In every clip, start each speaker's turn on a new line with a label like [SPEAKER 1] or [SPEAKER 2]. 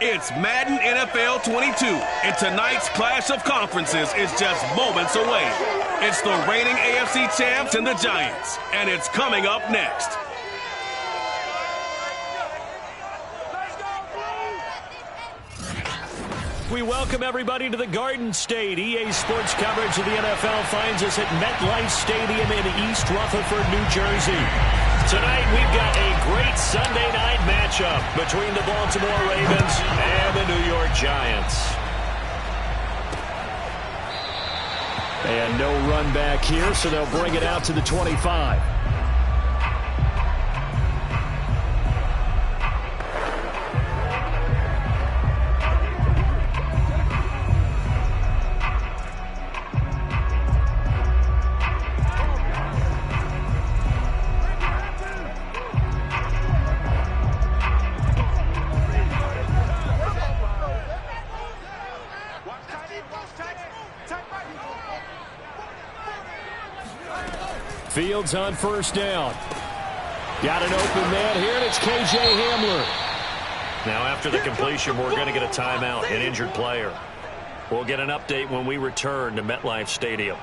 [SPEAKER 1] It's Madden NFL 22, and tonight's clash of conferences is just moments away. It's the reigning AFC champs and the Giants, and it's coming up next.
[SPEAKER 2] We welcome everybody to the Garden State. EA Sports coverage of the NFL finds us at MetLife Stadium in East Rutherford, New Jersey. Tonight we've got a great Sunday night matchup between the Baltimore Ravens and the New York Giants. And no run back here, so they'll bring it out to the 25. Fields on first down. Got an open man here, and it's K.J. Hamler. Now after the completion, we're going to get a timeout, an injured player. We'll get an update when we return to MetLife Stadium.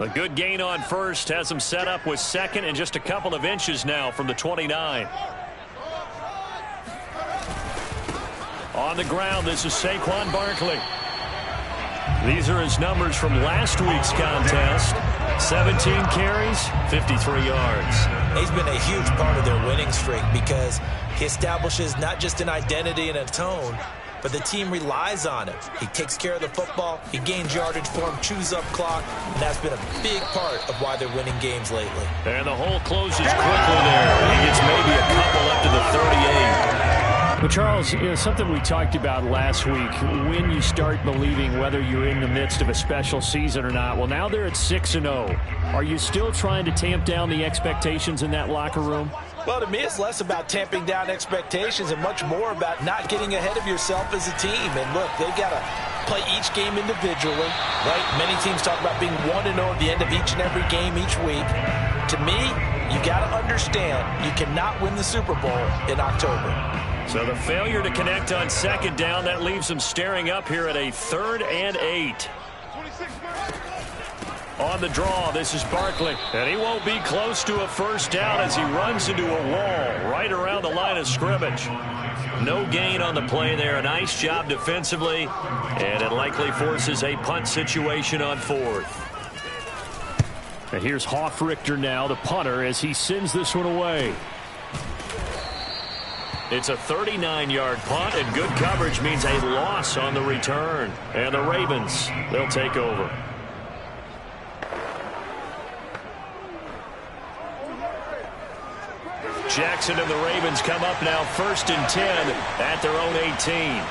[SPEAKER 2] A good gain on first has him set up with second and just a couple of inches now from the 29. On the ground, this is Saquon Barkley. These are his numbers from last week's contest. 17 carries, 53 yards.
[SPEAKER 3] He's been a huge part of their winning streak because he establishes not just an identity and a tone, but the team relies on him. He takes care of the football, he gains yardage for him, chews up clock, and that's been a big part of why they're winning games lately.
[SPEAKER 2] And the hole closes quickly there. He gets maybe a couple up to the 38. Well, Charles, something we talked about last week, when you start believing whether you're in the midst of a special season or not. Well, now they're at 6-0. Are you still trying to tamp down the expectations in that locker room?
[SPEAKER 3] Well, to me, it's less about tamping down expectations and much more about not getting ahead of yourself as a team. And look, they've got to play each game individually, right? Many teams talk about being 1-0 at the end of each and every game each week. To me, you got to understand you cannot win the Super Bowl in October.
[SPEAKER 2] So the failure to connect on second down, that leaves them staring up here at a 3rd and 8. On the draw, this is Barkley. And he won't be close to a first down as he runs into a wall right around the line of scrimmage. No gain on the play there. A nice job defensively. And it likely forces a punt situation on 4th. And here's Hofrichter now, the punter, as he sends this one away. It's a 39-yard punt, and good coverage means a loss on the return. And the Ravens, they'll take over. Jackson and the Ravens come up now 1st and 10 at their own 18.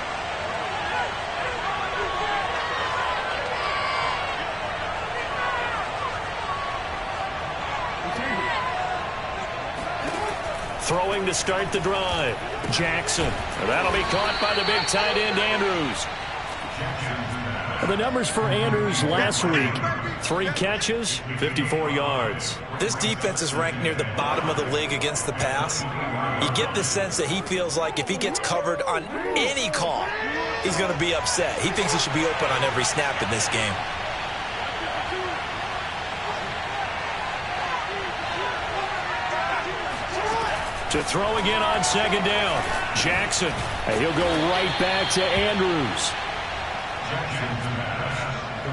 [SPEAKER 2] Throwing to start the drive. Jackson. And that'll be caught by the big tight end, Andrews. The numbers for Andrews last week: 3 catches, 54 yards.
[SPEAKER 3] This defense is ranked near the bottom of the league against the pass. You get the sense that he feels like if he gets covered on any call, he's going to be upset. He thinks he should be open on every snap in this game.
[SPEAKER 2] To throw again on 2nd down. Jackson. And he'll go right back to Andrews.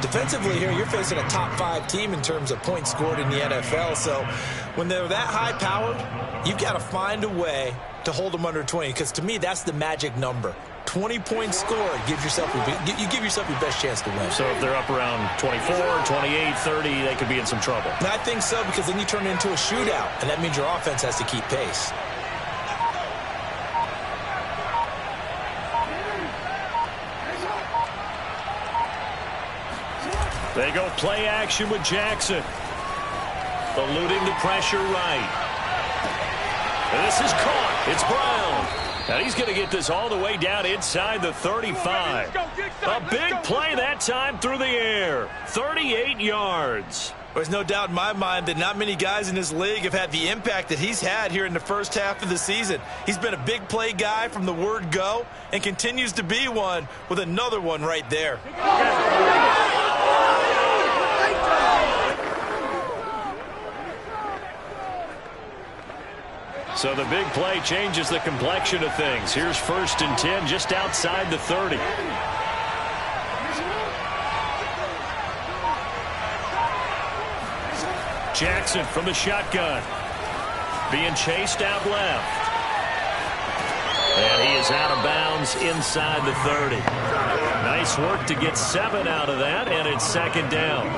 [SPEAKER 3] Defensively here, you're facing a top 5 team in terms of points scored in the NFL. So when they're that high-powered, you've got to find a way to hold them under 20. Because to me, that's the magic number. 20 points scored, you give yourself your best chance to win.
[SPEAKER 2] So if they're up around 24, 28, 30, they could be in some trouble.
[SPEAKER 3] And I think so, because then you turn it into a shootout, and that means your offense has to keep pace.
[SPEAKER 2] They go play action with Jackson. Eluding the pressure right. And this is caught. It's Brown. And he's going to get this all the way down inside the 35. A big play that time through the air. 38 yards.
[SPEAKER 3] There's no doubt in my mind that not many guys in this league have had the impact that he's had here in the first half of the season. He's been a big play guy from the word go and continues to be one with another one right there.
[SPEAKER 2] So the big play changes the complexion of things. Here's 1st and 10 just outside the 30. Jackson from the shotgun. Being chased out left. And he is out of bounds inside the 30. Nice work to get 7 out of that, and it's 2nd down.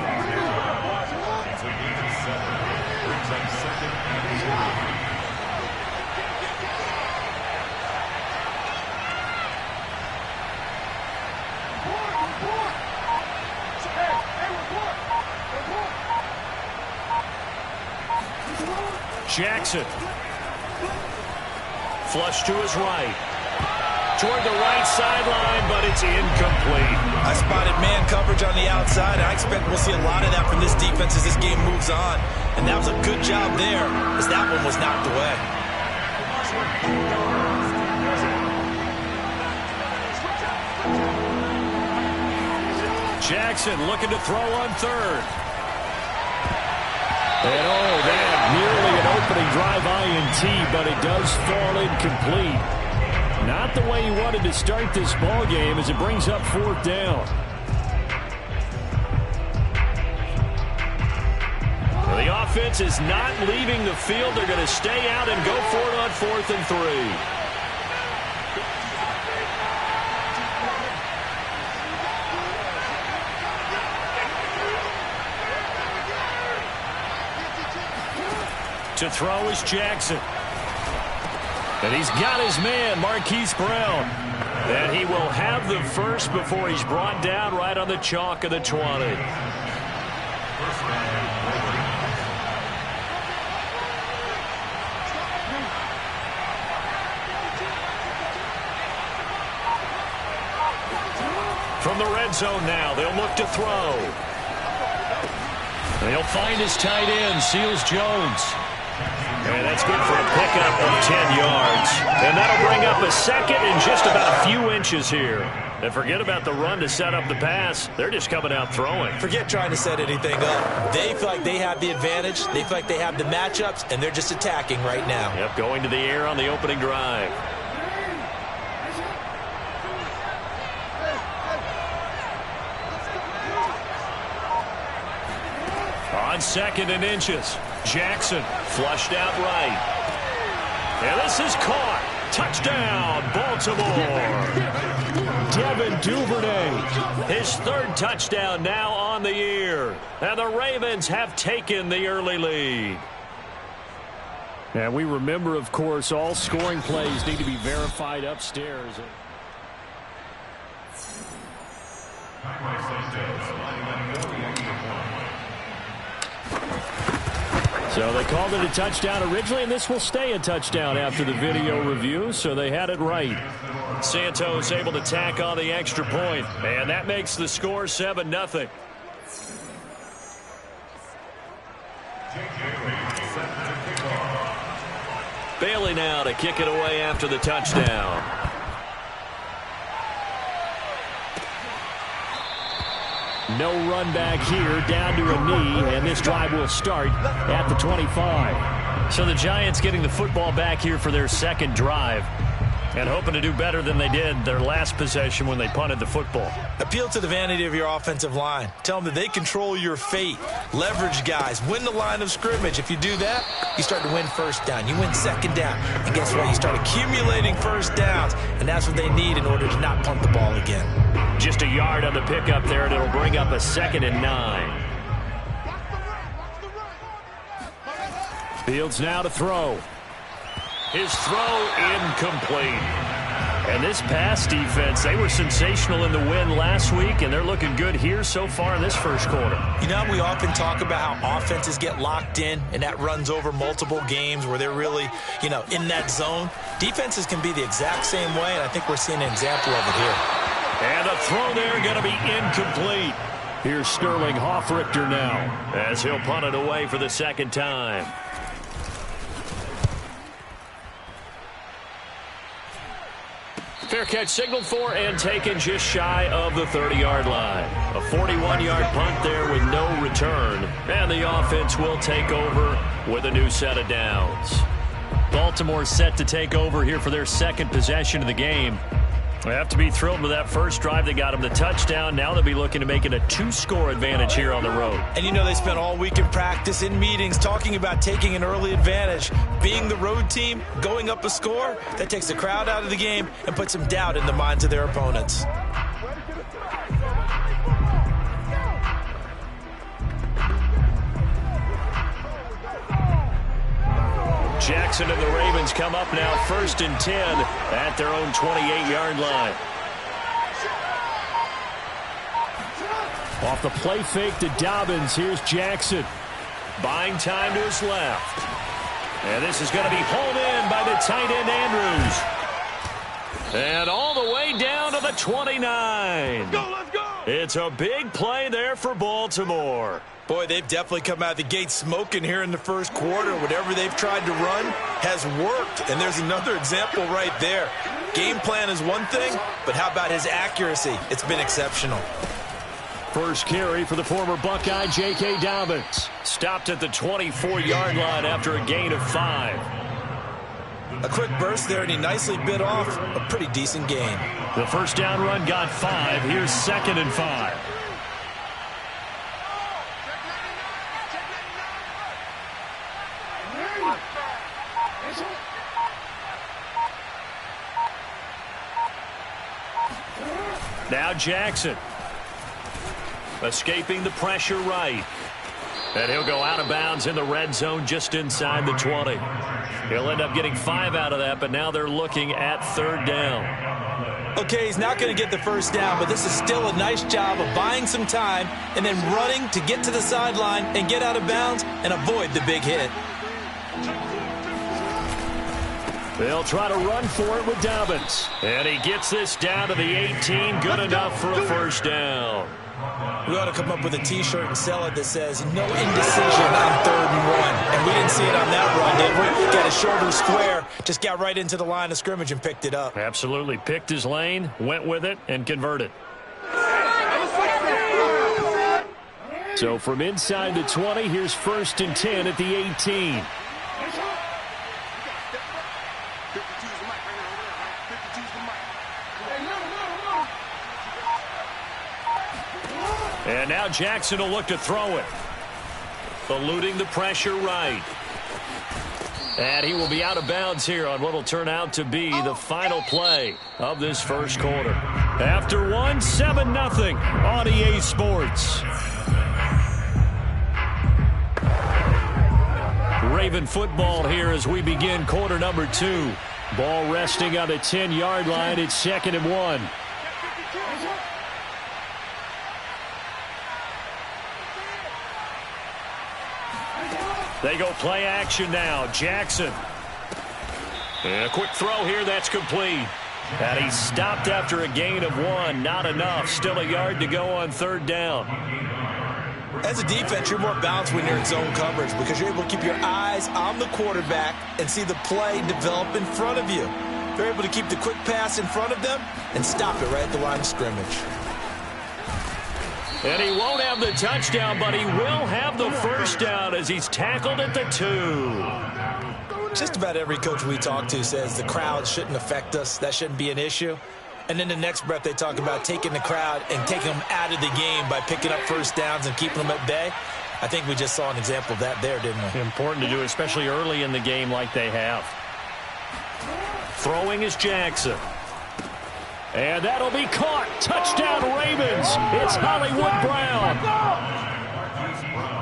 [SPEAKER 2] Jackson. Flush to his right. Toward the right sideline, but it's incomplete.
[SPEAKER 3] I spotted man coverage on the outside, and I expect we'll see a lot of that from this defense as this game moves on. And that was a good job there, as that one was knocked away.
[SPEAKER 2] Jackson looking to throw on 3rd. And oh, that nearly an opening drive INT, but it does fall incomplete. Not the way he wanted to start this ball game as it brings up 4th down. Well, the offense is not leaving the field. They're going to stay out and go for it on 4th and 3. To throw is Jackson. And he's got his man, Marquise Brown. And he will have the first before he's brought down right on the chalk of the 20. From the red zone now, they'll look to throw. They'll find his tight end, Seals Jones. And that's good for a pickup of 10 yards. And that'll bring up a 2nd and just about a few inches here. And forget about the run to set up the pass. They're just coming out throwing.
[SPEAKER 3] Forget trying to set anything up. They feel like they have the advantage. They feel like they have the matchups, and they're just attacking right now.
[SPEAKER 2] Yep, going to the air on the opening drive. On 2nd and inches. Jackson flushed out right. And this is caught. Touchdown, Baltimore. Devin Duvernay. His 3rd touchdown now on the year. And the Ravens have taken the early lead. And we remember, of course, all scoring plays need to be verified upstairs. So they called it a touchdown originally, and this will stay a touchdown after the video review, so they had it right. Santos able to tack on the extra point, and that makes the score 7-0. Bailey now to kick it away after the touchdown. No run back here, down to a knee, and this drive will start at the 25. So the Giants getting the football back here for their 2nd drive and hoping to do better than they did their last possession when they punted the football.
[SPEAKER 3] Appeal to the vanity of your offensive line. Tell them that they control your fate. Leverage guys. Win the line of scrimmage. If you do that, you start to win 1st down. You win 2nd down. And guess what? You start accumulating 1st downs. And that's what they need in order to not punt the ball again.
[SPEAKER 2] Just a yard on the pickup there, and it'll bring up a 2nd and 9. Fields now to throw. His throw incomplete. And this pass defense, they were sensational in the win last week, and they're looking good here so far in this 1st quarter.
[SPEAKER 3] You know, we often talk about how offenses get locked in, and that runs over multiple games where they're really, in that zone. Defenses can be the exact same way, and I think we're seeing an example of it here.
[SPEAKER 2] And a throw there going to be incomplete. Here's Sterling Hoffrichter now as he'll punt it away for the second time. Fair catch signaled for and taken just shy of the 30-yard line. A 41-yard punt there with no return. And the offense will take over with a new set of downs. Baltimore set to take over here for their second possession of the game. They have to be thrilled with that first drive that got them the touchdown. Now they'll be looking to make it a 2-score advantage here on the road.
[SPEAKER 3] And you know they spent all week in practice, in meetings, talking about taking an early advantage. Being the road team, going up a score, that takes the crowd out of the game and puts some doubt in the minds of their opponents.
[SPEAKER 2] Jackson and the Ravens come up now 1st and 10 at their own 28-yard line. Off the play fake to Dobbins. Here's Jackson. Buying time to his left. And this is going to be hauled in by the tight end Andrews. And all the way down to the 29.
[SPEAKER 1] Let's go!
[SPEAKER 2] It's a big play there for Baltimore.
[SPEAKER 3] Boy, they've definitely come out of the gate smoking here in the first quarter. Whatever they've tried to run has worked. And there's another example right there. Game plan is one thing, but how about his accuracy? It's been exceptional.
[SPEAKER 2] First carry for the former Buckeye, J.K. Dobbins. Stopped at the 24-yard line after a gain of 5.
[SPEAKER 3] A quick burst there, and he nicely bit off a pretty decent gain.
[SPEAKER 2] The first down run got 5. Here's 2nd and 5. Now Jackson. Escaping the pressure right. And he'll go out of bounds in the red zone just inside the 20. He'll end up getting 5 out of that, but now they're looking at 3rd down.
[SPEAKER 3] Okay, he's not going to get the first down, but this is still a nice job of buying some time and then running to get to the sideline and get out of bounds and avoid the big hit.
[SPEAKER 2] They'll try to run for it with Dobbins. And he gets this down to the 18. Good enough for a first down.
[SPEAKER 3] We ought to come up with a T-shirt and sell it that says, no indecision on 3rd and 1. And we didn't see it on that run, did we? Got his shoulder square, just got right into the line of scrimmage and picked it up.
[SPEAKER 2] Absolutely. Picked his lane, went with it, and converted. So from inside the 20, here's 1st and 10 at the 18. And now Jackson will look to throw it. Eluding the pressure right. And he will be out of bounds here on what will turn out to be the final play of this first quarter. After one, 7-0 on EA Sports. Raven football here as we begin quarter number 2. Ball resting on the 10-yard line. It's 2nd and 1. They go play action now. Jackson. And a quick throw here. That's complete. And he stopped after a gain of 1. Not enough. Still a yard to go on 3rd down.
[SPEAKER 3] As a defense, you're more balanced when you're in zone coverage because you're able to keep your eyes on the quarterback and see the play develop in front of you. They're able to keep the quick pass in front of them and stop it right at the line of scrimmage.
[SPEAKER 2] And he won't have the touchdown, but he will have the first down as he's tackled at the 2.
[SPEAKER 3] Just about every coach we talk to says the crowd shouldn't affect us. That shouldn't be an issue. And then the next breath they talk about taking the crowd and taking them out of the game by picking up first downs and keeping them at bay. I think we just saw an example of that there, didn't we?
[SPEAKER 2] Important to do, especially early in the game like they have. Throwing is Jackson. And that'll be caught. Touchdown Ravens. It's Hollywood Brown.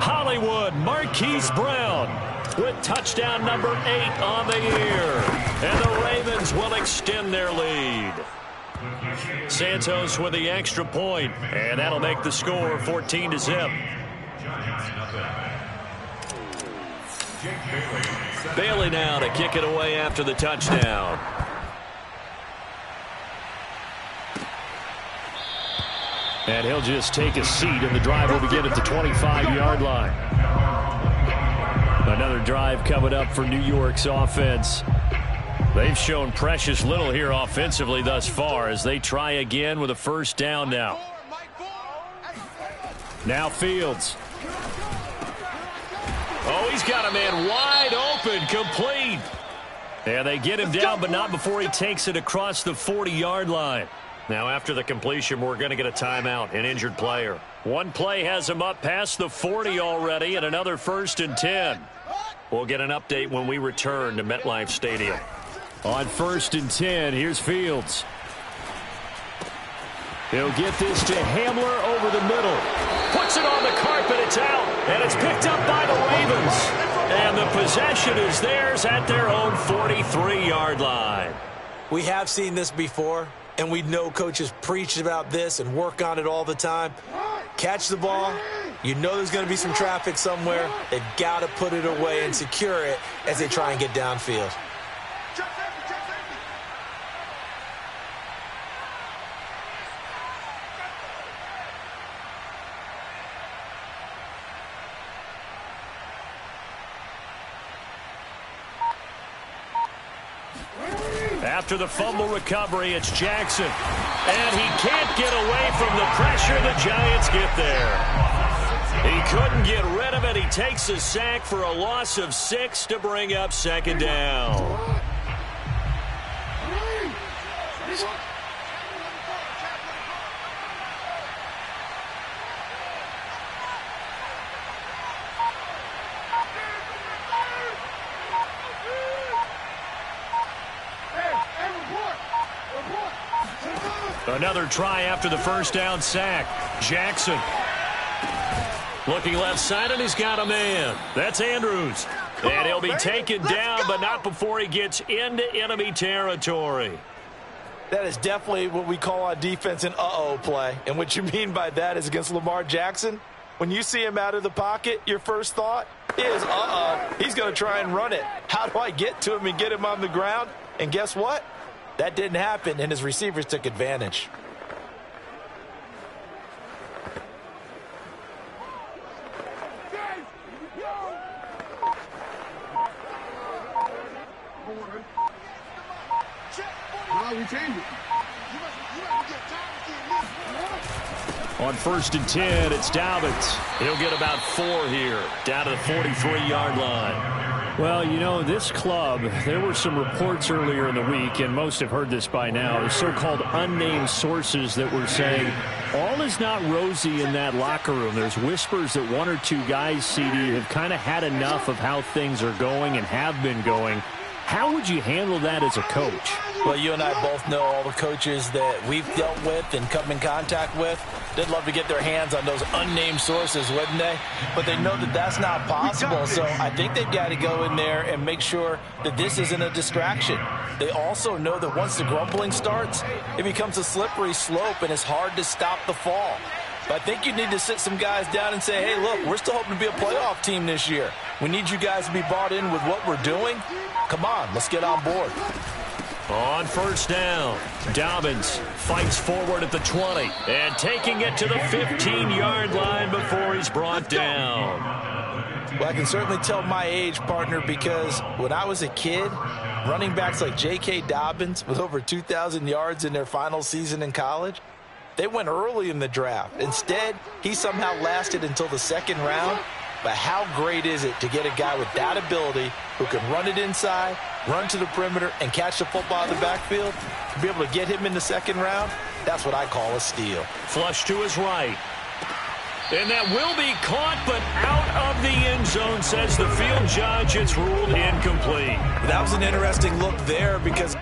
[SPEAKER 2] Hollywood Marquise Brown with touchdown number 8 on the year. And the Ravens will extend their lead. Santos with the extra point. And that'll make the score 14-0. Bailey now to kick it away after the touchdown. And he'll just take a seat, and the drive will begin at the 25-yard line. Another drive coming up for New York's offense. They've shown precious little here offensively thus far as they try again with a first down now. Now Fields. Oh, he's got a man wide open, complete. And they get him down, but not before he takes it across the 40-yard line. Now after the completion, we're going to get a timeout, an injured player. One play has him up past the 40 already, and another 1st and 10. We'll get an update when we return to MetLife Stadium. On 1st and 10, here's Fields. He'll get this to Hamler over the middle. Puts it on the carpet, it's out, and it's picked up by the Ravens. And the possession is theirs at their own 43-yard line.
[SPEAKER 3] We have seen this before, and we know coaches preach about this and work on it all the time. Catch the ball. You know there's going to be some traffic somewhere. They've got to put it away and secure it as they try and get downfield.
[SPEAKER 2] After the fumble recovery, it's Jackson. And he can't get away from the pressure. The Giants get there. He couldn't get rid of it. He takes a sack for a loss of 6 to bring up 2nd down. Another try after the first down sack. Jackson. Looking left side, and he's got a man. That's Andrews. And he'll be taken down, but not before he gets into enemy territory.
[SPEAKER 3] That is definitely what we call on defense an uh-oh play. And what you mean by that is against Lamar Jackson, when you see him out of the pocket, your first thought is, uh-oh, he's going to try and run it. How do I get to him and get him on the ground? And guess what? That didn't happen, and his receivers took advantage.
[SPEAKER 2] On 1st and 10, it's Dobbins. He'll get about 4 here, down to the 43-yard line. Well, you know, this club, there were some reports earlier in the week, and most have heard this by now, so-called unnamed sources that were saying all is not rosy in that locker room. There's whispers that 1 or 2 guys, CD, have kind of had enough of how things are going and have been going. How would you handle that as a coach?
[SPEAKER 3] Well, you and I both know all the coaches that we've dealt with and come in contact with. They'd love to get their hands on those unnamed sources, wouldn't they? But they know that that's not possible, so I think they've got to go in there and make sure that this isn't a distraction. They also know that once the grumbling starts, it becomes a slippery slope, and it's hard to stop the fall. But I think you need to sit some guys down and say, hey, look, we're still hoping to be a playoff team this year. We need you guys to be bought in with what we're doing. Come on, let's get on board.
[SPEAKER 2] On 1st down, Dobbins fights forward at the 20 and taking it to the 15-yard line before he's brought down.
[SPEAKER 3] Well, I can certainly tell my age, partner, because when I was a kid, running backs like J.K. Dobbins with over 2,000 yards in their final season in college, they went early in the draft. Instead, he somehow lasted until the 2nd round. But how great is it to get a guy with that ability who can run it inside, run to the perimeter, and catch the football in the backfield? To be able to get him in the 2nd round, that's what I call a steal.
[SPEAKER 2] Flush to his right. And that will be caught, but out of the end zone, says the field judge. It's ruled incomplete.
[SPEAKER 3] That was an interesting look there because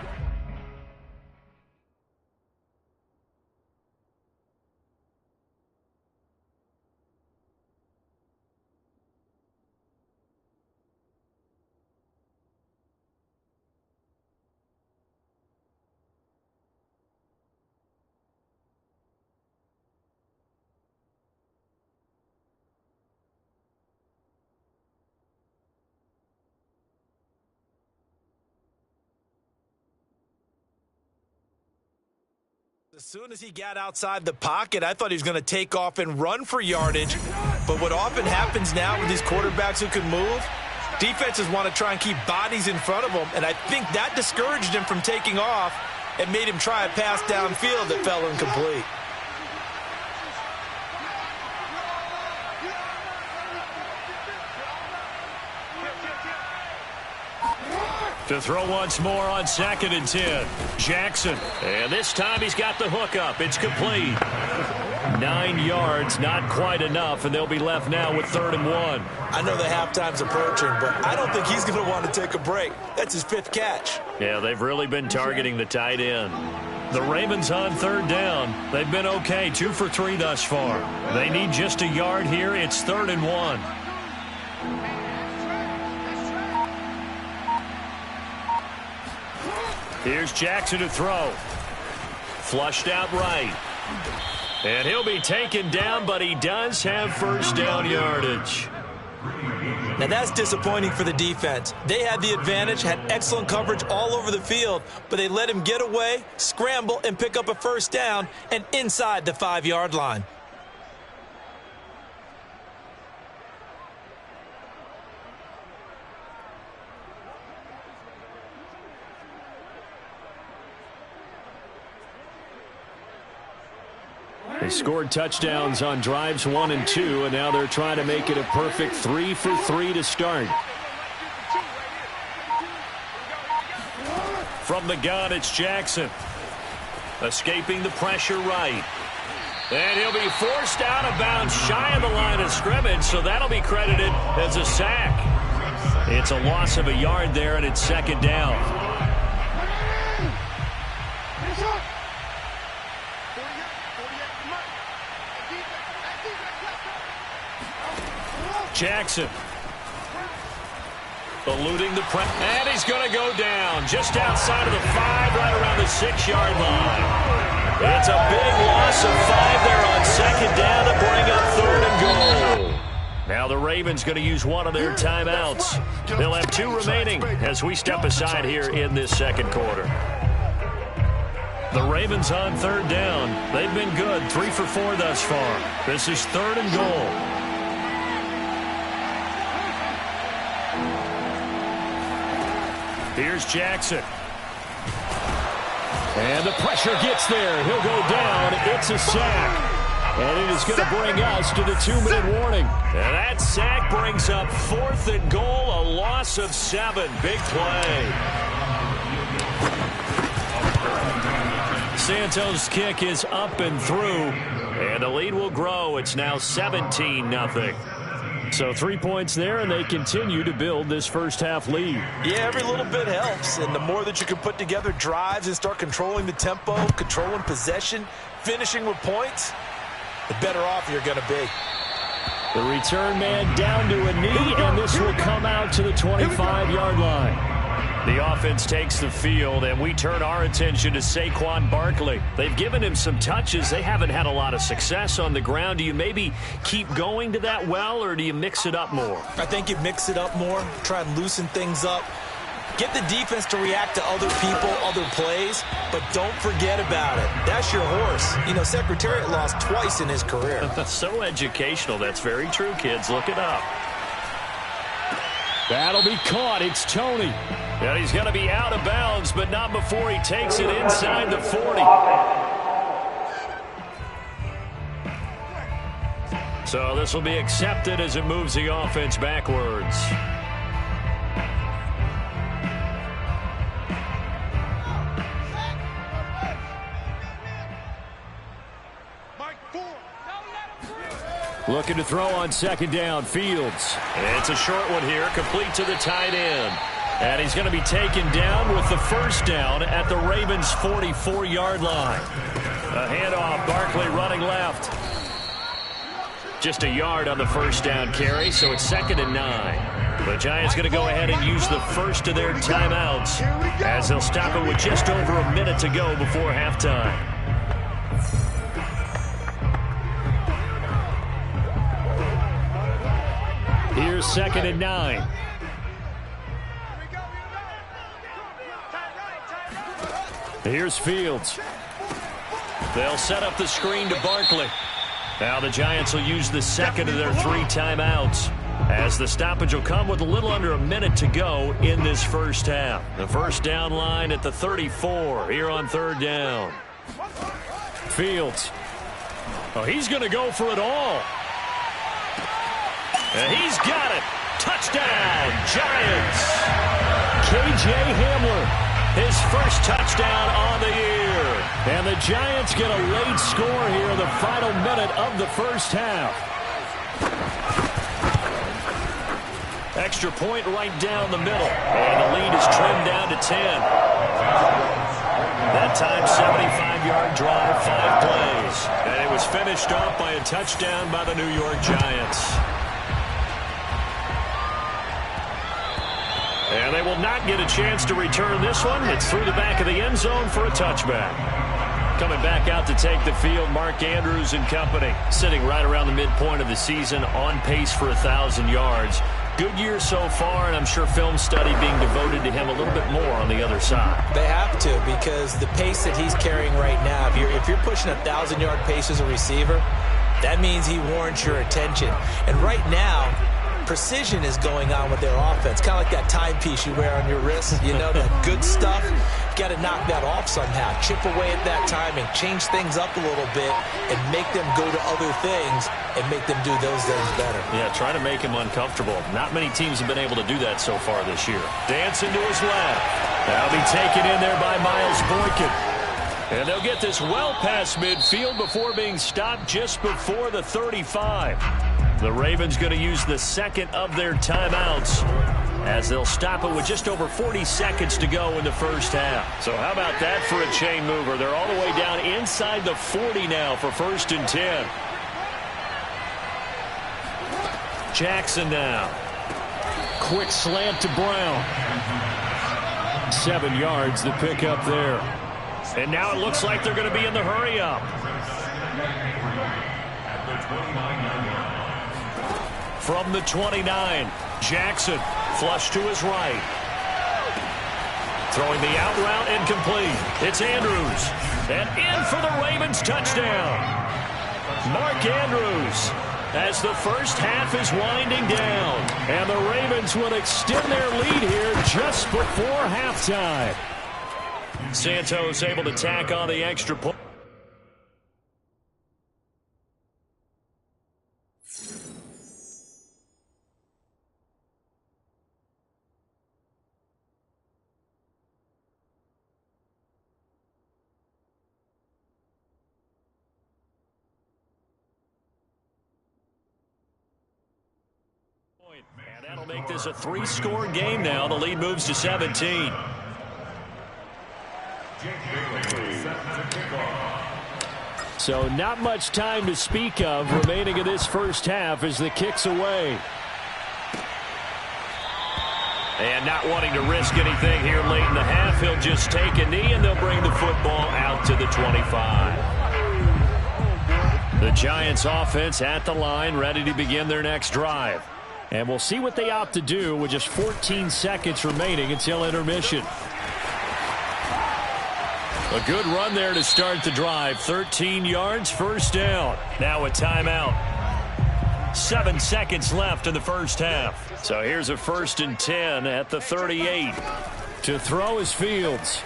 [SPEAKER 3] As soon as he got outside the pocket, I thought he was going to take off and run for yardage. But what often happens now with these quarterbacks who can move, defenses want to try and keep bodies in front of them, and I think that discouraged him from taking off and made him try a pass downfield that fell incomplete.
[SPEAKER 2] To throw once more on 2nd and 10. Jackson. And this time he's got the hook up. It's complete. 9 yards, not quite enough, and they'll be left now with 3rd and 1.
[SPEAKER 3] I know the halftime's approaching, but I don't think he's going to want to take a break. That's his 5th catch.
[SPEAKER 2] Yeah, they've really been targeting the tight end. The Ravens on 3rd down. They've been okay, 2 for 3 thus far. They need just a yard here. It's 3rd and 1. Here's Jackson to throw. Flushed out right. And he'll be taken down, but he does have 1st down yardage.
[SPEAKER 3] Now that's disappointing for the defense. They had the advantage, had excellent coverage all over the field, but they let him get away, scramble, and pick up a 1st down, and inside the 5-yard line.
[SPEAKER 2] They scored touchdowns on drives 1 and 2, and now they're trying to make it a perfect 3 for 3 to start. From the gun, it's Jackson. Escaping the pressure right. And he'll be forced out of bounds shy of the line of scrimmage, so that'll be credited as a sack. It's a loss of a yard there, and it's 2nd down. Jackson. Eluding the press. And he's going to go down just outside of the 5, right around the 6-yard line. It's a big loss of 5 there on 2nd down to bring up 3rd and goal. Now the Ravens going to use one of their timeouts. They'll have 2 remaining as we step aside here in this 2nd quarter. The Ravens on 3rd down. They've been good, 3 for 4 thus far. This is 3rd and goal. Here's Jackson. And the pressure gets there. He'll go down. It's a sack. And it is going to bring us to the 2-minute warning. And that sack brings up 4th and goal, a loss of 7. Big play. Santos' kick is up and through. And the lead will grow. It's now 17-0. So 3 points there, and they continue to build this 1st half lead.
[SPEAKER 3] Yeah, every little bit helps, and the more that you can put together drives and start controlling the tempo, controlling possession, finishing with points, the better off you're going to be.
[SPEAKER 2] The return man down to a knee, and this will come out to the 25-yard line. The offense takes the field, and we turn our attention to Saquon Barkley. They've given him some touches. They haven't had a lot of success on the ground. Do you maybe keep going to that well, or do you mix it up more?
[SPEAKER 3] I think you mix it up more, try and loosen things up. Get the defense to react to other people, other plays, but don't forget about it. That's your horse. You know, Secretariat lost twice in his career.
[SPEAKER 2] So educational. That's very true, kids. Look it up. That'll be caught. It's Tony. And he's going to be out of bounds, but not before he takes it inside the 40. So this will be accepted as it moves the offense backwards. Looking to throw on 2nd down, Fields. It's a short one here, complete to the tight end. And he's going to be taken down with the 1st down at the Ravens' 44-yard line. A handoff, Barkley running left. Just a yard on the 1st down carry, so it's 2nd and 9. The Giants going to go ahead and use the first of their timeouts as they'll stop it with just over a minute to go before halftime. Here's 2nd and 9. Here's Fields. They'll set up the screen to Barkley. Now the Giants will use the second of their 3 timeouts, as the stoppage will come with a little under a minute to go in this first half. The first down line at the 34 here on 3rd down. Fields. Oh, he's going to go for it all. And he's got it. Touchdown, Giants. K.J. Hamler. His first touchdown on the year. And the Giants get a late score here in the final minute of the first half. Extra point right down the middle. And the lead is trimmed down to 10. That time, 75-yard drive, 5 plays. And it was finished off by a touchdown by the New York Giants. And they will not get a chance to return this one. It's through the back of the end zone for a touchback. Coming back out to take the field, Mark Andrews and company, sitting right around the midpoint of the season, on pace for 1,000 yards. Good year so far, and I'm sure film study being devoted to him a little bit more on the other side.
[SPEAKER 3] They have to, because the pace that he's carrying right now, if you're pushing 1,000-yard pace as a receiver, that means he warrants your attention. And right now, precision is going on with their offense. Kind of like that timepiece you wear on your wrist. You know, that good stuff. You got to knock that off somehow. Chip away at that timing. Change things up a little bit and make them go to other things and make them do those things better.
[SPEAKER 2] Yeah, try to make him uncomfortable. Not many teams have been able to do that so far this year. Dancing to his left. That'll be taken in there by Miles Boykin. And they'll get this well past midfield before being stopped just before the 35. The Ravens going to use the second of their timeouts, as they'll stop it with just over 40 seconds to go in the first half. So how about that for a chain mover? They're all the way down inside the 40 now for 1st and 10. Jackson now. Quick slant to Brown. 7 yards to pick up there. And now it looks like they're going to be in the hurry up. From the 29, Jackson, flush to his right. Throwing the out route incomplete. It's Andrews. And in for the Ravens touchdown. Mark Andrews, as the first half is winding down. And the Ravens will extend their lead here just before halftime. Santos able to tack on the extra point. And that'll make this a 3-score game now. The lead moves to 17. So not much time to speak of remaining in this first half as the kick's away. And not wanting to risk anything here late in the half, he'll just take a knee and they'll bring the football out to the 25. The Giants offense at the line, ready to begin their next drive. And we'll see what they opt to do with just 14 seconds remaining until intermission. A good run there to start the drive. 13 yards, first down. Now a timeout. 7 seconds left in the first half. So here's a 1st and 10 at the 38. To throw is Fields.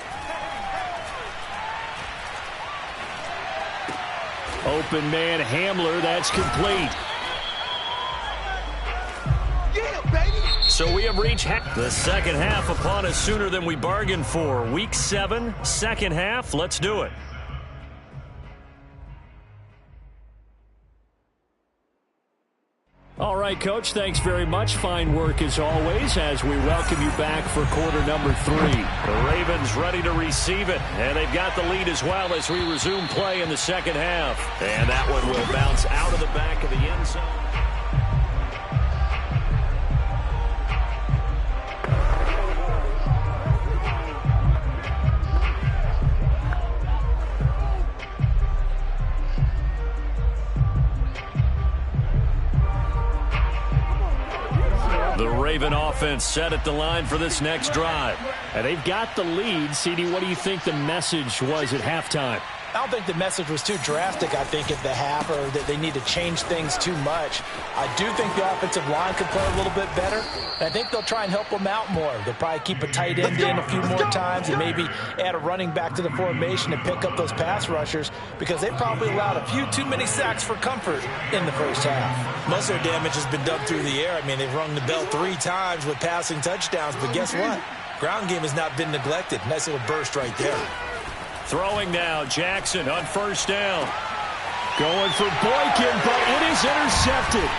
[SPEAKER 2] Open man Hamler, that's complete. So we have reached the second half upon us sooner than we bargained for. Week 7, second half. Let's do it. All right, Coach, thanks very much. Fine work as always as we welcome you back for quarter number 3. The Ravens ready to receive it, and they've got the lead as well as we resume play in the second half. And that one will bounce out of the back of the end zone. The Raven offense set at the line for this next drive. And they've got the lead. CD, what do you think the message was at halftime?
[SPEAKER 3] I don't think the message was too drastic, I think, at the half, or that they need to change things too much. I do think the offensive line could play a little bit better, and I think they'll try and help them out more. They'll probably keep a tight end in a few more times and maybe add a running back to the formation and pick up those pass rushers, because they probably allowed a few too many sacks for comfort in the first half. Most of their damage has been done through the air. I mean, they've rung the bell 3 times with passing touchdowns, but guess what? Ground game has not been neglected. Nice little burst right there.
[SPEAKER 2] Throwing now, Jackson on first down. Going for Boykin, but it is intercepted.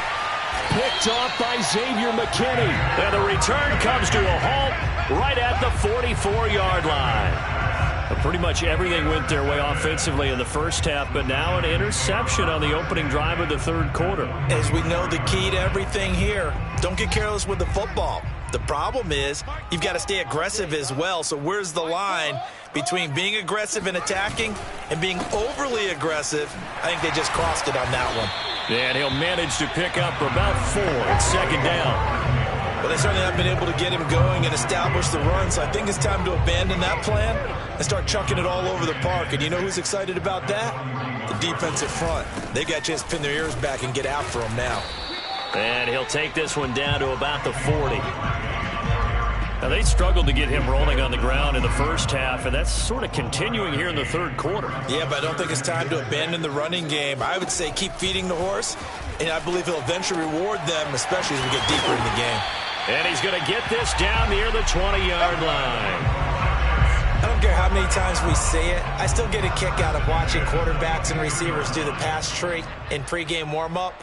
[SPEAKER 2] Picked off by Xavier McKinney. And the return comes to a halt right at the 44-yard line. But pretty much everything went their way offensively in the first half, but now an interception on the opening drive of the third quarter.
[SPEAKER 3] As we know, the key to everything here, don't get careless with the football. The problem is you've got to stay aggressive as well. So where's the line between being aggressive and attacking and being overly aggressive? I think they just crossed it on that one.
[SPEAKER 2] And he'll manage to pick up about 4 at second down.
[SPEAKER 3] Well, they certainly have been able to get him going and establish the run, so I think it's time to abandon that plan and start chucking it all over the park. And you know who's excited about that? The defensive front. They got a chance to pin their ears back and get after him now.
[SPEAKER 2] And he'll take this one down to about the 40. Now, they struggled to get him rolling on the ground in the first half, and that's sort of continuing here in the third quarter.
[SPEAKER 3] Yeah, but I don't think it's time to abandon the running game. I would say keep feeding the horse, and I believe he'll eventually reward them, especially as we get deeper in the game.
[SPEAKER 2] And he's going to get this down near the 20-yard line.
[SPEAKER 3] I don't care how many times we say it. I still get a kick out of watching quarterbacks and receivers do the pass tree in pregame warm-up.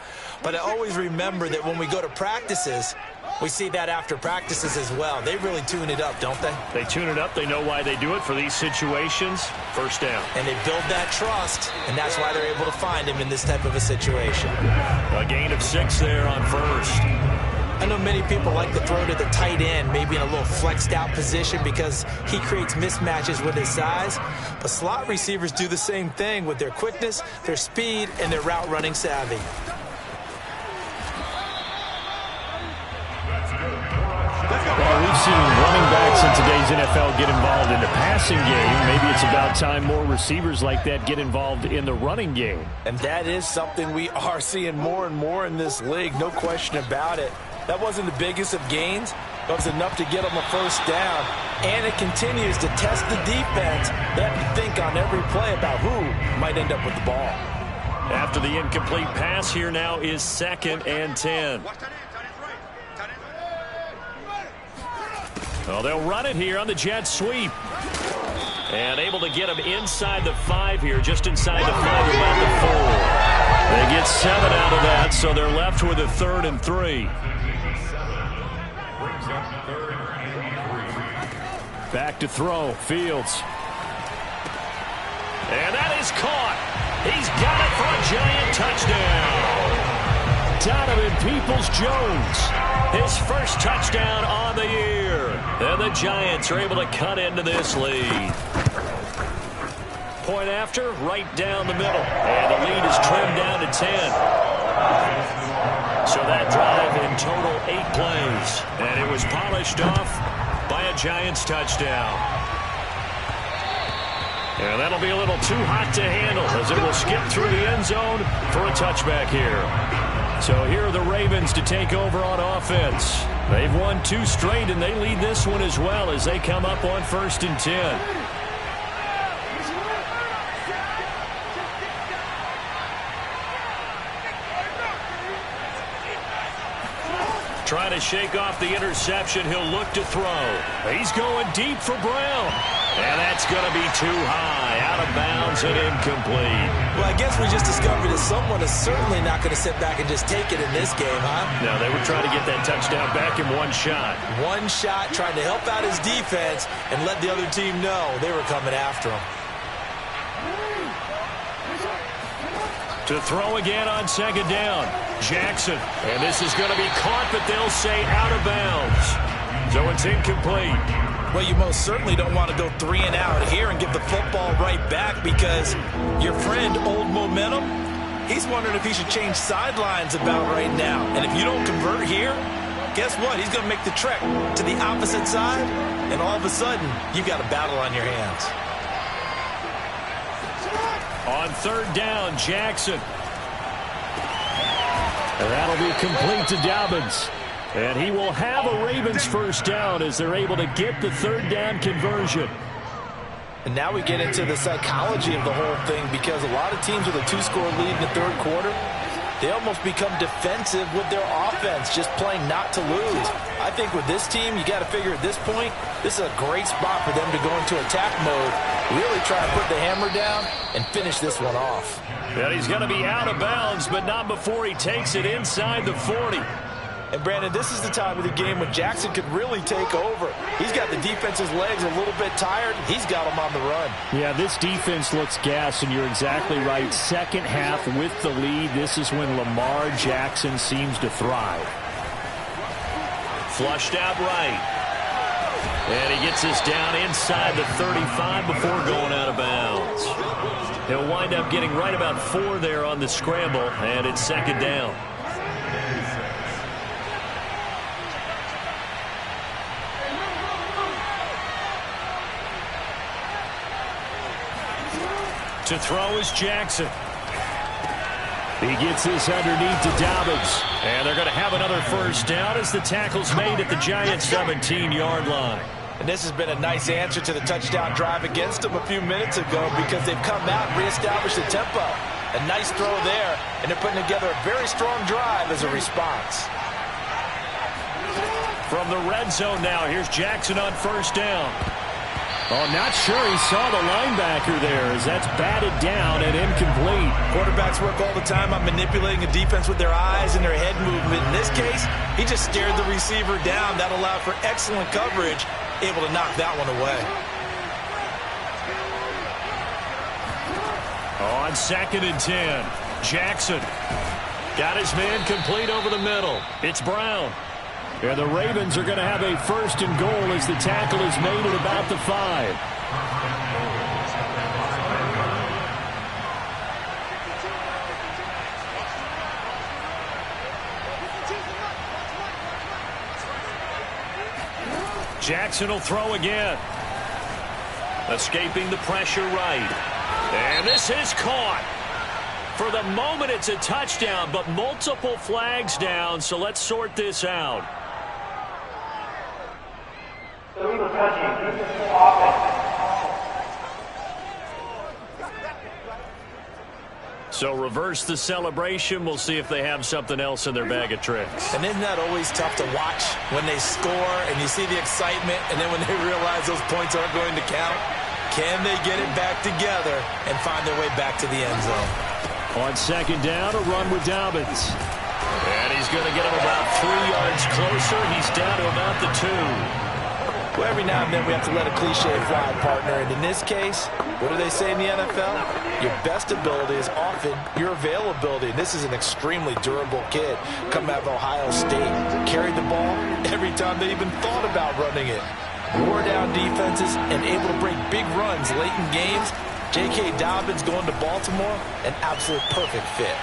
[SPEAKER 3] But I always remember that when we go to practices, we see that after practices as well. They really tune it up, don't they?
[SPEAKER 2] They tune it up. They know why they do it for these situations. First down.
[SPEAKER 3] And they build that trust, and that's why they're able to find him in this type of a situation.
[SPEAKER 2] A gain of 6 there on first.
[SPEAKER 3] I know many people like to throw to the tight end, maybe in a little flexed out position because he creates mismatches with his size. But slot receivers do the same thing with their quickness, their speed, and their route running savvy.
[SPEAKER 2] Well, we've seen running backs in today's NFL get involved in the passing game. Maybe it's about time more receivers like that get involved in the running game.
[SPEAKER 3] And that is something we are seeing more and more in this league, no question about it. That wasn't the biggest of gains, but it was enough to get them a first down. And it continues to test the defense. They have to think on every play about who might end up with the ball.
[SPEAKER 2] After the incomplete pass, here now is 2nd and 10. Well, they'll run it here on the jet sweep. And able to get him inside the 5 here, just inside the 5, about the 4. They get 7 out of that, so they're left with a 3rd and 3. Back to throw, Fields. And that is caught. He's got it for a giant touchdown. Donovan Peoples-Jones, his first touchdown on the year. And the Giants are able to cut into this lead. Point after, right down the middle. And the lead is trimmed down to 10. So that drive in total 8 plays. And it was polished off by a Giants touchdown. And that'll be a little too hot to handle as it will skip through the end zone for a touchback here. So here are the Ravens to take over on offense. They've won 2 straight, and they lead this one as well as they come up on 1st and 10. Trying to shake off the interception. He'll look to throw. He's going deep for Brown. And that's going to be too high. Out of bounds and incomplete.
[SPEAKER 3] Well, I guess we just discovered that someone is certainly not going to sit back and just take it in this game, huh?
[SPEAKER 2] No, they were trying to get that touchdown back in one shot.
[SPEAKER 3] One shot, trying to help out his defense and let the other team know they were coming after him.
[SPEAKER 2] To throw again on 2nd down. Jackson. And this is going to be caught, but they'll say out of bounds. So it's incomplete.
[SPEAKER 3] Well, you most certainly don't want to go 3 and out here and give the football right back because your friend, Old Momentum, he's wondering if he should change sidelines about right now. And if you don't convert here, guess what? He's going to make the trek to the opposite side, and all of a sudden, you've got a battle on your hands.
[SPEAKER 2] On third down, Jackson. And that'll be complete to Dobbins. And he will have a Ravens first down as they're able to get the third down conversion.
[SPEAKER 3] And now we get into the psychology of the whole thing, because a lot of teams with a two-score lead in the third quarter, they almost become defensive with their offense, just playing not to lose. I think with this team, you got to figure at this point, this is a great spot for them to go into attack mode, really try to put the hammer down and finish this one off.
[SPEAKER 2] And he's going to be out of bounds, but not before he takes it inside the 40.
[SPEAKER 3] And, Brandon, this is the time of the game when Jackson could really take over. He's got the defense's legs a little bit tired. He's got them on the run.
[SPEAKER 2] Yeah, this defense looks gassed, and you're exactly right. Second half with the lead, this is when Lamar Jackson seems to thrive. Flushed out right. And he gets this down inside the 35 before going out of bounds. He'll wind up getting right about 4 there on the scramble, and it's second down. To throw is Jackson. He gets this underneath to Dobbins. And they're going to have another first down as the tackle's made at the Giants' 17-yard line.
[SPEAKER 3] And this has been a nice answer to the touchdown drive against them a few minutes ago, because they've come out and reestablished the tempo. A nice throw there, and they're putting together a very strong drive as a response.
[SPEAKER 2] From the red zone now, here's Jackson on first down. Oh, not sure he saw the linebacker there, as that's batted down and incomplete.
[SPEAKER 3] Quarterbacks work all the time on manipulating a defense with their eyes and their head movement. In this case, he just stared the receiver down. That allowed for excellent coverage, able to knock that one away.
[SPEAKER 2] On second and 10, Jackson got his man complete over the middle. It's Brown. And the Ravens are going to have a first and goal as the tackle is made at about the 5. Jackson will throw again. Escaping the pressure right. And this is caught. For the moment, it's a touchdown, but multiple flags down, so let's sort this out. So reverse the celebration. We'll see if they have something else in their bag of tricks.
[SPEAKER 3] And isn't that always tough to watch when they score and you see the excitement, and then when they realize those points aren't going to count? Can they get it back together and find their way back to the end zone?
[SPEAKER 2] On second down, a run with Dobbins. And he's going to get him about 3 yards closer. He's down to about the 2.
[SPEAKER 3] Well, every now and then we have to let a cliche fly, partner. And in this case, what do they say in the NFL? Your best ability is often your availability. And this is an extremely durable kid coming out of Ohio State. Carried the ball every time they even thought about running it. Wore down defenses and able to break big runs late in games. J.K. Dobbins going to Baltimore, an absolute perfect fit.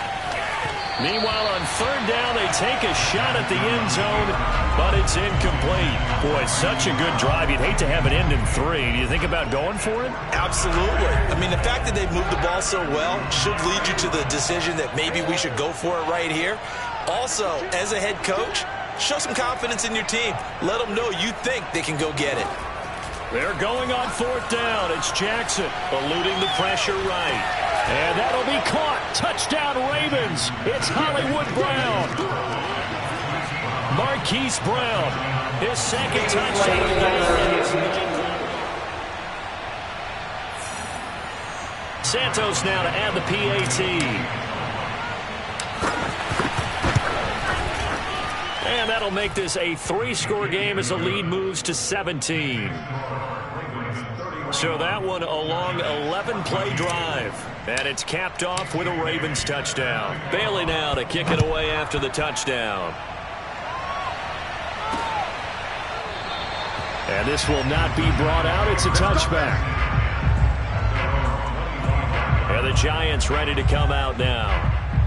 [SPEAKER 2] Meanwhile, on third down, they take a shot at the end zone, but it's incomplete. Boy, such a good drive. You'd hate to have it end in 3. Do you think about going for it?
[SPEAKER 3] Absolutely. I mean, the fact that they've moved the ball so well should lead you to the decision that maybe we should go for it right here. Also, as a head coach, show some confidence in your team. Let them know you think they can go get it.
[SPEAKER 2] They're going on fourth down. It's Jackson eluding the pressure right. And that'll be caught. Touchdown, Ravens. It's Hollywood Brown. Marquise Brown, his second touchdown of the game. Santos now to add the PAT. And that'll make this a 3-score game as the lead moves to 17. So that one a long 11-play drive. And it's capped off with a Ravens touchdown. Bailey now to kick it away after the touchdown. And this will not be brought out. It's a touchback. And the Giants ready to come out now.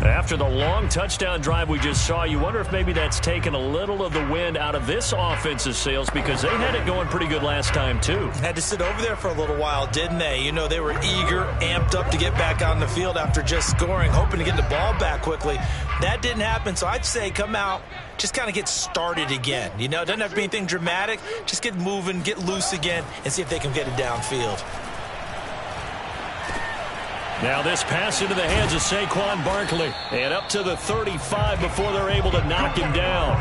[SPEAKER 2] After the long touchdown drive we just saw, you wonder if maybe that's taken a little of the wind out of this offense's sails, because they had it going pretty good last time too.
[SPEAKER 3] Had to sit over there for a little while, didn't they? You know, they were eager, amped up to get back on the field after just scoring, hoping to get the ball back quickly. That didn't happen, so I'd say come out, just kind of get started again. You know, it doesn't have to be anything dramatic. Just get moving, get loose again, and see if they can get it downfield.
[SPEAKER 2] Now this pass into the hands of Saquon Barkley. And up to the 35 before they're able to knock him down.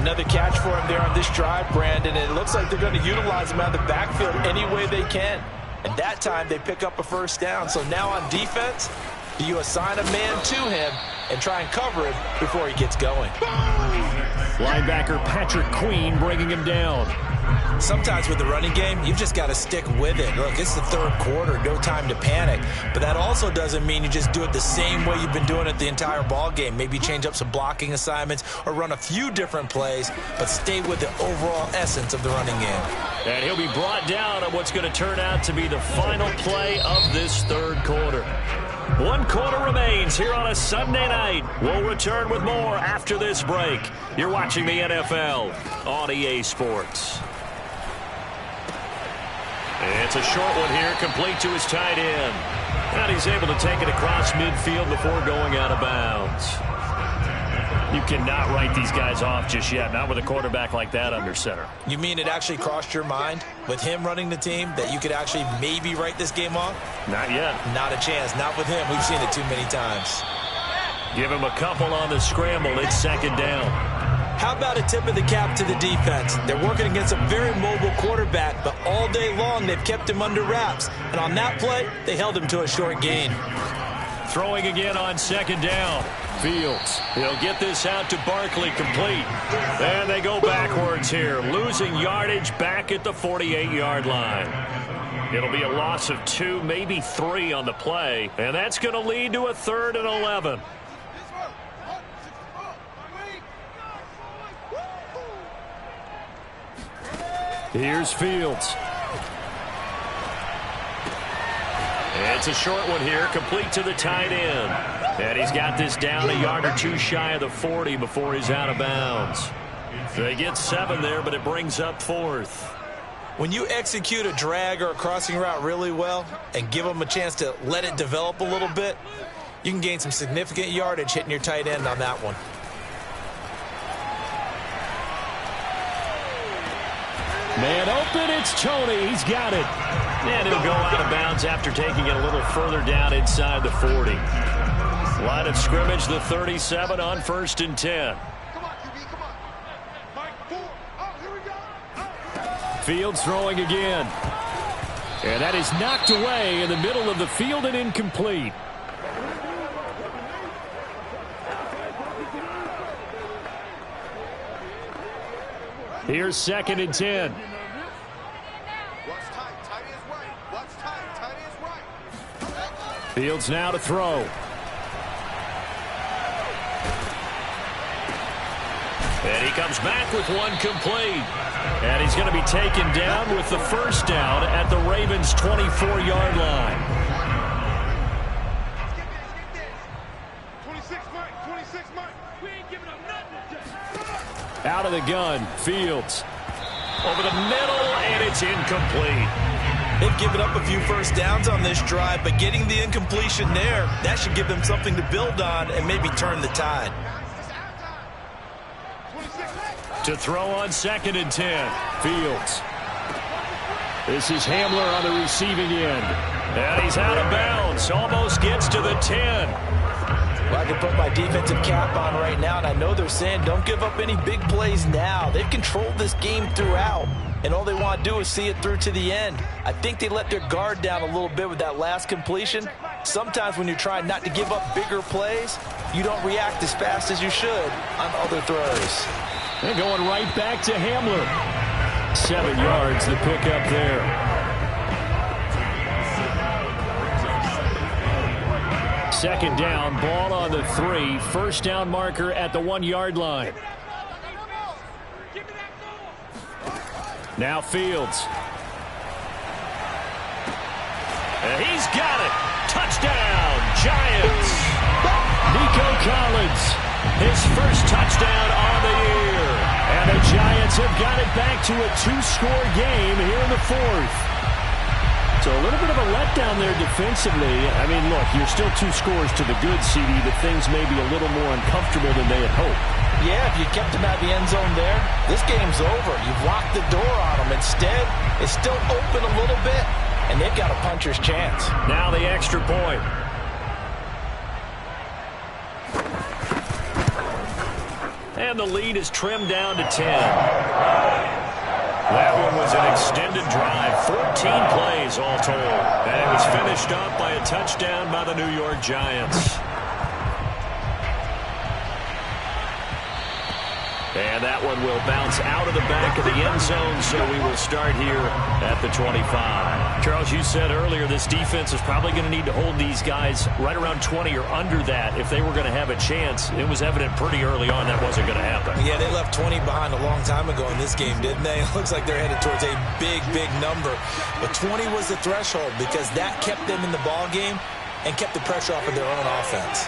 [SPEAKER 3] Another catch for him there on this drive, Brandon. And it looks like they're going to utilize him out of the backfield any way they can. And that time they pick up a first down. So now on defense, do you assign a man to him and try and cover him before he gets going?
[SPEAKER 2] Linebacker Patrick Queen bringing him down.
[SPEAKER 3] Sometimes with the running game, you've just got to stick with it. Look, it's the third quarter, no time to panic. But that also doesn't mean you just do it the same way you've been doing it the entire ball game. Maybe change up some blocking assignments or run a few different plays, but stay with the overall essence of the running game.
[SPEAKER 2] And he'll be brought down on what's going to turn out to be the final play of this third quarter. 1 quarter remains here on a Sunday night. We'll return with more after this break. You're watching the NFL on EA Sports. It's a short one here, complete to his tight end. And he's able to take it across midfield before going out of bounds. You cannot write these guys off just yet, not with a quarterback like that under center.
[SPEAKER 3] You mean it actually crossed your mind with him running the team that you could actually maybe write this game off?
[SPEAKER 2] Not yet.
[SPEAKER 3] Not a chance. Not with him. We've seen it too many times.
[SPEAKER 2] Give him a couple on the scramble. It's second down.
[SPEAKER 3] How about a tip of the cap to the defense? They're working against a very mobile quarterback, but all day long they've kept him under wraps. And on that play, they held him to a short gain.
[SPEAKER 2] Throwing again on second down. Fields. He'll get this out to Barkley, complete. And they go backwards here, losing yardage back at the 48-yard line. It'll be a loss of 2, maybe 3 on the play, and that's going to lead to a 3rd and 11. Here's Fields. It's a short one here, complete to the tight end. And he's got this down a yard or 2 shy of the 40 before he's out of bounds. They get 7 there, but it brings up 4th.
[SPEAKER 3] When you execute a drag or a crossing route really well and give them a chance to let it develop a little bit, you can gain some significant yardage hitting your tight end on that one.
[SPEAKER 2] Man open, it's Toney. He's got it. And he'll go out of bounds after taking it a little further down inside the 40. Line of scrimmage, the 37 on 1st and 10. Fields throwing again. And that is knocked away in the middle of the field and incomplete. Here's 2nd and 10. Fields now to throw. And he comes back with one complete. And he's going to be taken down with the first down at the Ravens' 24-yard line.
[SPEAKER 4] 26 Mike. We ain't giving up nothing.
[SPEAKER 2] Out of the gun, Fields. Over the middle, and it's incomplete.
[SPEAKER 3] They've given up a few first downs on this drive, but getting the incompletion there, that should give them something to build on and maybe turn the tide.
[SPEAKER 2] To throw on 2nd and 10, Fields. This is Hamler on the receiving end. And he's out of bounds, almost gets to the 10.
[SPEAKER 3] Well, I can put my defensive cap on right now, and I know they're saying don't give up any big plays now. They've controlled this game throughout, and all they want to do is see it through to the end. I think they let their guard down a little bit with that last completion. Sometimes when you're trying not to give up bigger plays, you don't react as fast as you should on other throws.
[SPEAKER 2] They're going right back to Hamler. 7 yards the pickup there. Second down, ball on the 3. First down marker at the 1-yard line. Now Fields. And he's got it. Touchdown, Giants. Nico Collins, his first touchdown on the year. And the Giants have got it back to a 2-score game here in the fourth. So a little bit of a letdown there defensively. I mean, look, you're still 2 scores to the good, CD, but things may be a little more uncomfortable than they had hoped.
[SPEAKER 3] Yeah, if you kept him out of the end zone there, this game's over. You've locked the door on him. Instead, it's still open a little bit, and they've got a puncher's chance.
[SPEAKER 2] Now the extra point. And the lead is trimmed down to 10. That one was an extended drive, 14 plays all told. And it was finished off by a touchdown by the New York Giants. And that one will bounce out of the back of the end zone, so we will start here at the 25. Charles, you said earlier this defense is probably going to need to hold these guys right around 20 or under that if they were going to have a chance. It was evident pretty early on that wasn't going to happen.
[SPEAKER 3] Yeah, they left 20 behind a long time ago in this game, didn't they? It looks like they're headed towards a big, big number. But 20 was the threshold because that kept them in the ball game and kept the pressure off of their own offense.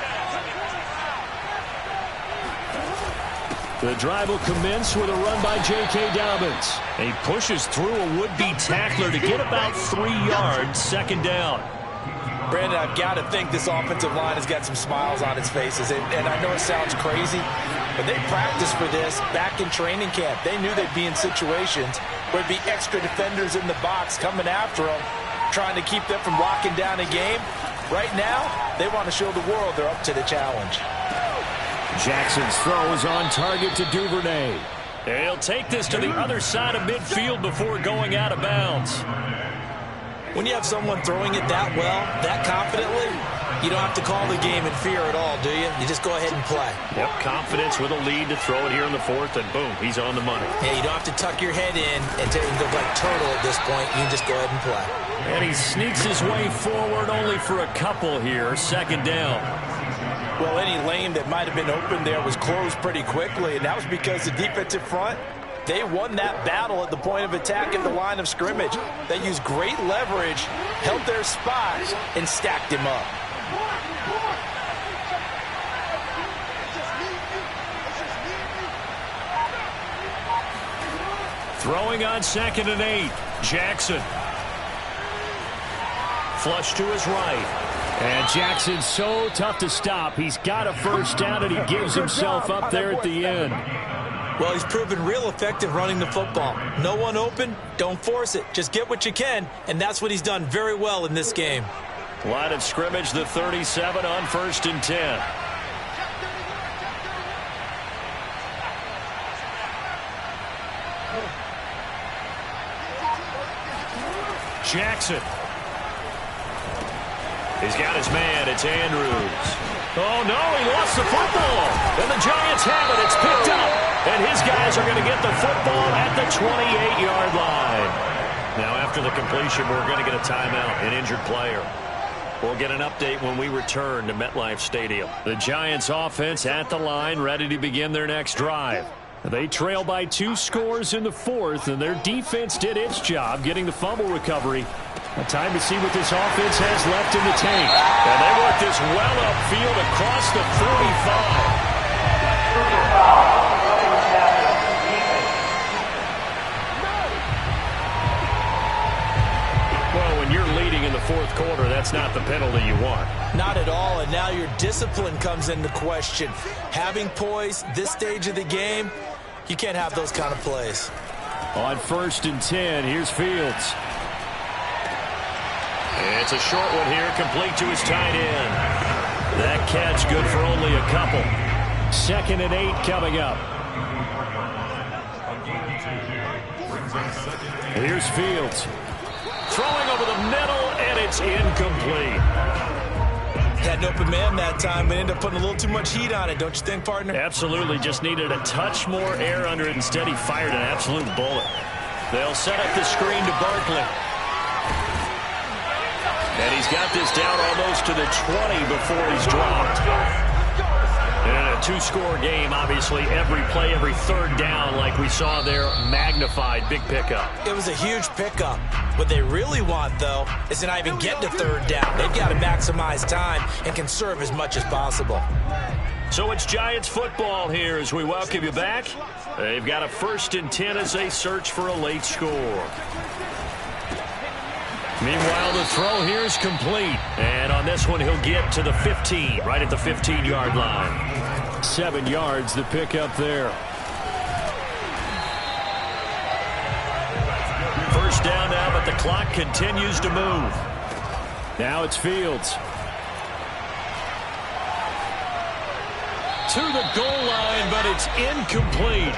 [SPEAKER 2] The drive will commence with a run by J.K. Dobbins. He pushes through a would-be tackler to get about 3 yards, second down.
[SPEAKER 3] Brandon, I've got to think this offensive line has got some smiles on its faces. And I know it sounds crazy, but they practiced for this back in training camp. They knew they'd be in situations where there'd be extra defenders in the box coming after them, trying to keep them from locking down a game. Right now, they want to show the world they're up to the challenge.
[SPEAKER 2] Jackson's throw is on target to Duvernay. And he'll take this to the other side of midfield before going out of bounds.
[SPEAKER 3] When you have someone throwing it that well, that confidently, you don't have to call the game in fear at all, do you? You just go ahead and play.
[SPEAKER 2] Yep, confidence with a lead to throw it here in the fourth, and boom, he's on the money.
[SPEAKER 3] Yeah, you don't have to tuck your head in and go like turtle at this point. You can just go ahead and play.
[SPEAKER 2] And he sneaks his way forward only for a couple here, second down.
[SPEAKER 3] Well, any lane that might have been open there was closed pretty quickly, and that was because the defensive front, they won that battle at the point of attack at the line of scrimmage. They used great leverage, held their spot, and stacked him up.
[SPEAKER 2] Throwing on 2nd and 8, Jackson. Flush to his right. And Jackson's so tough to stop. He's got a first down, and he gives himself up there at the end.
[SPEAKER 3] Well, he's proven real effective running the football. No one open, don't force it. Just get what you can, and that's what he's done very well in this game.
[SPEAKER 2] Line of scrimmage, the 37 on 1st and 10. Jackson. He's got his man. It's Andrews. Oh, no, he lost the football. And the Giants have it. It's picked up. And his guys are going to get the football at the 28-yard line. Now, after the completion, we're going to get a timeout, an injured player. We'll get an update when we return to MetLife Stadium. The Giants offense at the line, ready to begin their next drive. They trail by 2 scores in the fourth, and their defense did its job getting the fumble recovery. Time to see what this offense has left in the tank. And they work this well upfield across the 45. Well, when you're leading in the fourth quarter, that's not the penalty you want.
[SPEAKER 3] Not at all, and now your discipline comes into question. Having poise this stage of the game, you can't have those kind of plays.
[SPEAKER 2] On 1st and 10, here's Fields. It's a short one here, complete to his tight end. That catch good for only a couple. 2nd and 8 coming up. Here's Fields. Throwing over the middle, and it's incomplete.
[SPEAKER 3] Had an open man that time, but ended up putting a little too much heat on it, don't you think, partner?
[SPEAKER 2] Absolutely, just needed a touch more air under it. Instead, he fired an absolute bullet. They'll set up the screen to Barkley. And he's got this down almost to the 20 before he's dropped. And a two-score game, obviously, every play, every third down, like we saw there, magnified, big pickup.
[SPEAKER 3] It was a huge pickup. What they really want, though, is to not even get to third down. They've got to maximize time and conserve as much as possible.
[SPEAKER 2] So it's Giants football here as we welcome you back. They've got a 1st and 10 as they search for a late score. Meanwhile, the throw here is complete. And on this one, he'll get to the 15, right at the 15-yard line. 7 yards, the pickup there. First down now, but the clock continues to move. Now it's Fields. To the goal line, but it's incomplete.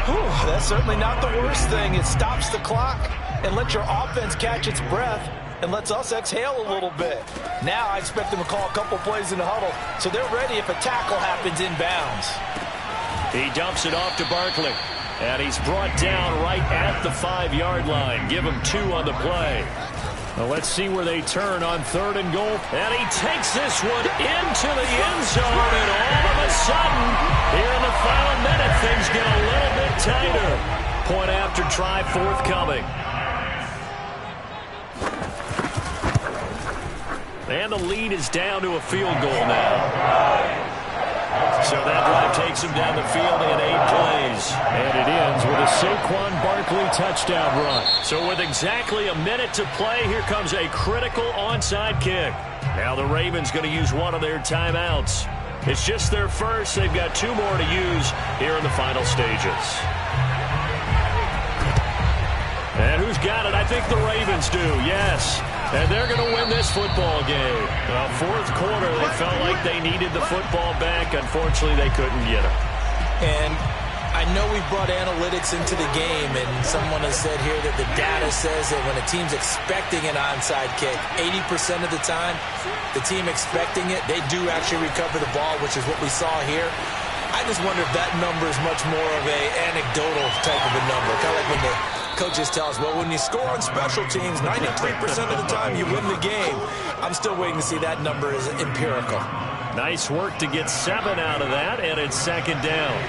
[SPEAKER 3] Whew, that's certainly not the worst thing. It stops the clock and lets your offense catch its breath and lets us exhale a little bit. Now I expect them to call a couple plays in the huddle so they're ready if a tackle happens inbounds.
[SPEAKER 2] He dumps it off to Barkley, and he's brought down right at the 5-yard line. Give him 2 on the play. Well, let's see where they turn on 3rd and goal. And he takes this one into the end zone, and all of a sudden, here in the final minute, things get a little bit tighter. Point after try forthcoming. And the lead is down to a field goal now. So that drive takes him down the field in 8 plays. And it ends with a Saquon Barkley touchdown run. So with exactly a minute to play, here comes a critical onside kick. Now the Ravens going to use one of their timeouts. It's just their first. They've got 2 more to use here in the final stages. And who's got it? I think the Ravens do, yes. And they're going to win this football game. Well, 4th quarter, they felt like they needed the football back. Unfortunately, they couldn't get it.
[SPEAKER 3] And I know we brought analytics into the game, and someone has said here that the data says that when a team's expecting an onside kick, 80% of the time, the team expecting it, they do actually recover the ball, which is what we saw here. I just wonder if that number is much more of a anecdotal type of a number. Kind of like when the coaches tell us, well, when you score on special teams, 93% of the time you win the game. I'm still waiting to see that number is empirical.
[SPEAKER 2] Nice work to get 7 out of that, and it's 2nd down.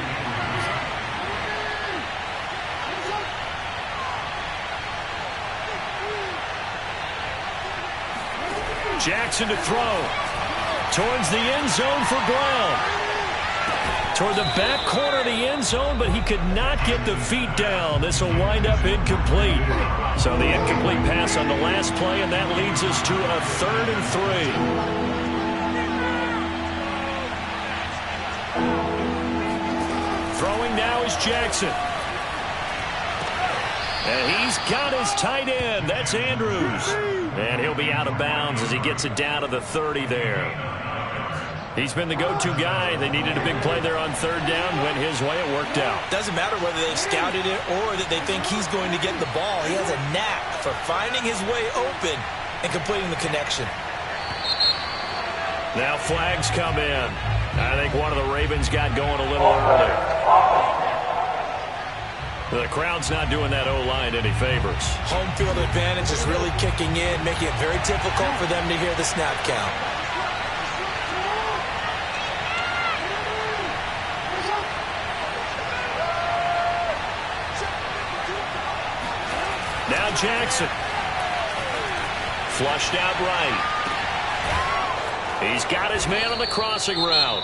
[SPEAKER 2] Jackson to throw. Towards the end zone for Brown. Toward the back corner of the end zone, but he could not get the feet down. This will wind up incomplete. So the incomplete pass on the last play, and that leads us to a 3rd and 3. Throwing now is Jackson. And he's got his tight end. That's Andrews. And he'll be out of bounds as he gets it down to the 30 there. He's been the go-to guy. They needed a big play there on 3rd down. Went his way. It worked out. Doesn't matter whether they've scouted it or that they think he's going to get the ball. He has a knack for finding his way open and completing the connection. Now flags come in. I think one of the Ravens got going a little early. The crowd's not doing that O-line any favors. Home field advantage is really kicking in, making it very difficult for them to hear the snap count. Now Jackson. Flushed out right. He's got his man on the crossing route.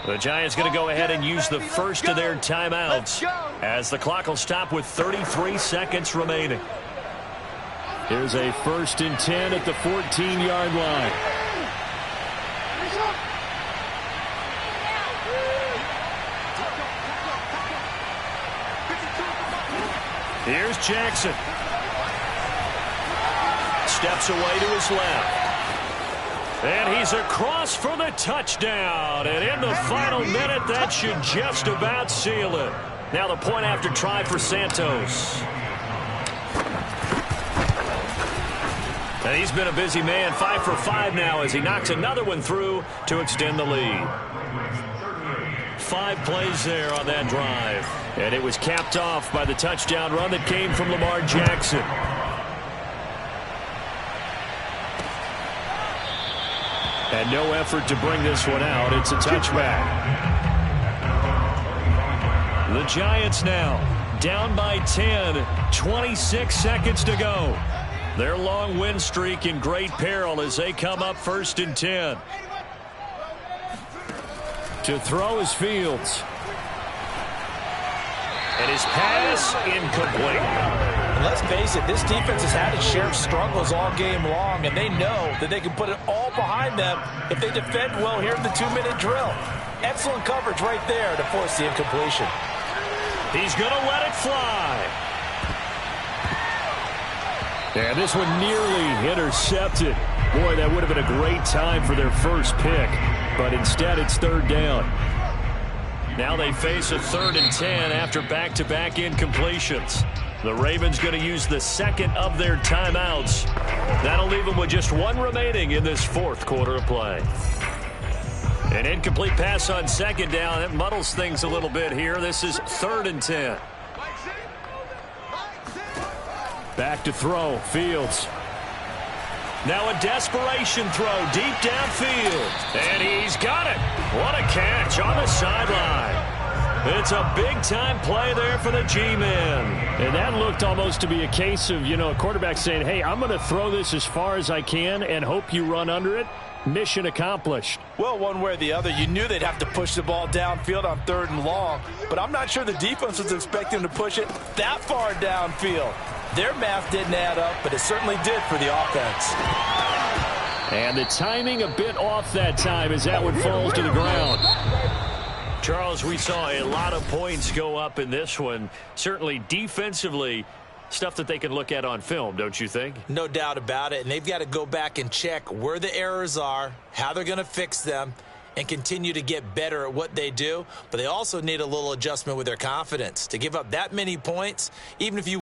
[SPEAKER 2] The Giants going to go ahead and use the first of their timeouts as the clock will stop with 33 seconds remaining. Here's a 1st and 10 at the 14-yard line. Here's Jackson. Steps away to his left. And he's across for the touchdown. And in the final minute, that should just about seal it. Now the point after try for Santos. And he's been a busy man, 5 for 5 now as he knocks another one through to extend the lead. 5 plays there on that drive. And it was capped off by the touchdown run that came from Lamar Jackson. And no effort to bring this one out. It's a touchback. The Giants now down by 10. 26 seconds to go. Their long win streak in great peril as they come up 1st and 10. To throw is Fields. And his pass incomplete.
[SPEAKER 3] And let's face it, this defense has had its share of struggles all game long, and they know that they can put it all behind them if they defend well here in the 2-minute drill. Excellent coverage right there to force the incompletion.
[SPEAKER 2] He's going to let it fly. And this one nearly intercepted. Boy, that would have been a great time for their first pick. But instead, it's 3rd down. Now they face a 3rd and 10 after back-to-back incompletions. The Ravens going to use the 2nd of their timeouts. That'll leave them with just 1 remaining in this 4th quarter of play. An incomplete pass on 2nd down. That muddles things a little bit here. This is 3rd and 10. Back to throw. Fields. Now a desperation throw deep downfield. And he's got it. What a catch on the sideline. It's a big-time play there for the G-men.
[SPEAKER 5] And that looked almost to be a case of, a quarterback saying, hey, I'm going to throw this as far as I can and hope you run under it. Mission accomplished.
[SPEAKER 3] Well, one way or the other, you knew they'd have to push the ball downfield on 3rd and long. But I'm not sure the defense was expecting to push it that far downfield. Their math didn't add up, but it certainly did for the offense.
[SPEAKER 5] And the timing a bit off that time as that one falls to the ground.
[SPEAKER 2] Charles, we saw a lot of points go up in this one. Certainly defensively, stuff that they can look at on film, don't you think?
[SPEAKER 3] No doubt about it. And they've got to go back and check where the errors are, how they're going to fix them, and continue to get better at what they do. But they also need a little adjustment with their confidence. To give up that many points, even if you